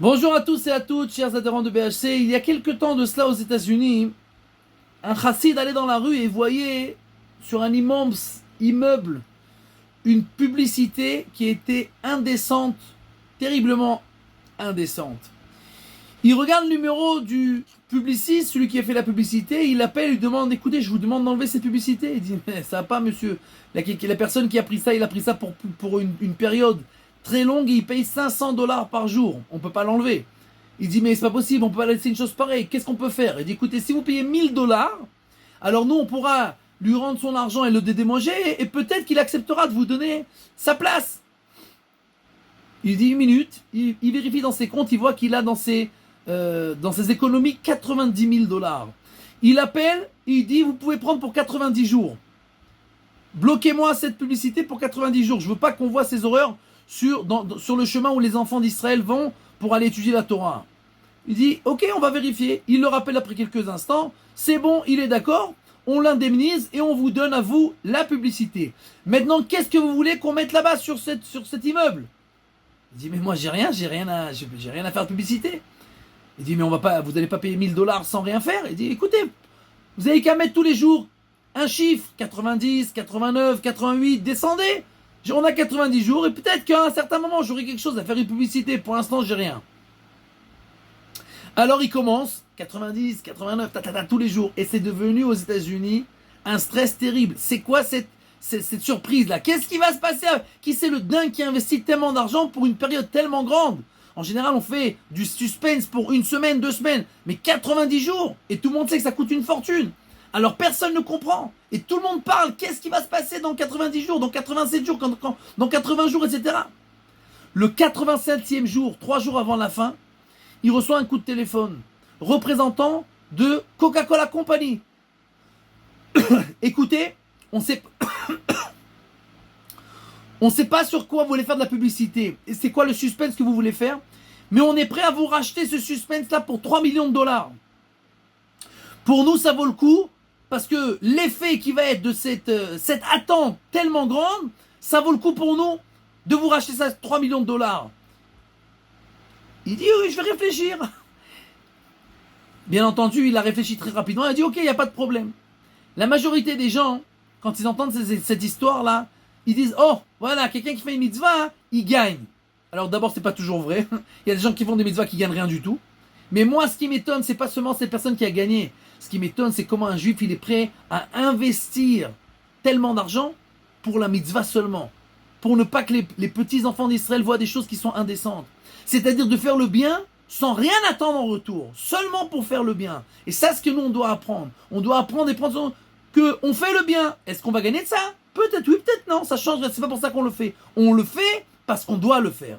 Bonjour à tous et à toutes, chers adhérents de BHC. Il y a quelque temps de cela aux États-Unis, un chassid allait dans la rue et voyait sur un immense immeuble une publicité qui était indécente, terriblement indécente. Il regarde le numéro du publiciste, celui qui a fait la publicité, il l'appelle, il lui demande: écoutez, je vous demande d'enlever cette publicité. Il dit: mais ça va pas, monsieur. La personne qui a pris ça, il a pris ça pour une période très longue et il paye $500 par jour. On peut pas l'enlever. Il dit: mais c'est pas possible, on peut pas laisser une chose pareille. Qu'est-ce qu'on peut faire? Il dit: écoutez, si vous payez $1000, alors nous on pourra lui rendre son argent et le dédommager et peut-être qu'il acceptera de vous donner sa place. Il dit: une minute, il vérifie dans ses comptes, il voit qu'il a dans ses économies $90 000. Il appelle, il dit: vous pouvez prendre pour 90 jours. Bloquez-moi cette publicité pour 90 jours. Je veux pas qu'on voit ces horreurs sur le chemin où les enfants d'Israël vont pour aller étudier la Torah. Il dit: ok, on va vérifier. Il le rappelle après quelques instants. C'est bon, il est d'accord. On l'indemnise et on vous donne à vous la publicité. Maintenant, qu'est-ce que vous voulez qu'on mette là-bas sur cet immeuble? Il dit: mais moi j'ai rien à faire de publicité. Il dit: mais vous n'allez pas payer $1000 sans rien faire. Il dit: écoutez, vous avez qu'à mettre tous les jours un chiffre, 90, 89, 88, descendez. On a 90 jours et peut-être qu'à un certain moment j'aurai quelque chose à faire une publicité. Pour l'instant j'ai rien. Alors il commence, 90, 89, tous les jours. Et c'est devenu aux États-Unis un stress terrible. C'est quoi cette surprise-là? Qu'est-ce qui va se passer? Qui c'est le dingue qui investit tellement d'argent pour une période tellement grande? En général, on fait du suspense pour une semaine, 2 semaines, mais 90 jours. Et tout le monde sait que ça coûte une fortune. Alors personne ne comprend. Et tout le monde parle. Qu'est-ce qui va se passer dans 90 jours, dans 87 jours, dans 80 jours, etc. Le 87e jour, 3 jours avant la fin, il reçoit un coup de téléphone. Représentant de Coca-Cola Company. Écoutez, on sait pas sur quoi vous voulez faire de la publicité. Et c'est quoi le suspense que vous voulez faire. Mais on est prêt à vous racheter ce suspense-là pour $3 millions. Pour nous, ça vaut le coup. Parce que l'effet qui va être de cette attente tellement grande, ça vaut le coup pour nous de vous racheter ça $3 millions. Il dit: oui, je vais réfléchir. Bien entendu, il a réfléchi très rapidement. Il a dit: ok, il n'y a pas de problème. La majorité des gens, quand ils entendent cette histoire-là, ils disent: oh, voilà, quelqu'un qui fait une mitzvah, il gagne. Alors d'abord, c'est pas toujours vrai. Il y a des gens qui font des mitzvahs qui gagnent rien du tout. Mais moi, ce qui m'étonne, c'est pas seulement cette personne qui a gagné. Ce qui m'étonne, c'est comment un juif, il est prêt à investir tellement d'argent pour la mitzvah seulement. Pour ne pas que les petits enfants d'Israël voient des choses qui sont indécentes. C'est-à-dire de faire le bien sans rien attendre en retour. Seulement pour faire le bien. Et ça, c'est ce que nous, on doit apprendre. On doit apprendre et prendre qu'on fait le bien. Est-ce qu'on va gagner de ça? Peut-être oui, peut-être non. Ça change, c'est pas pour ça qu'on le fait. On le fait parce qu'on doit le faire.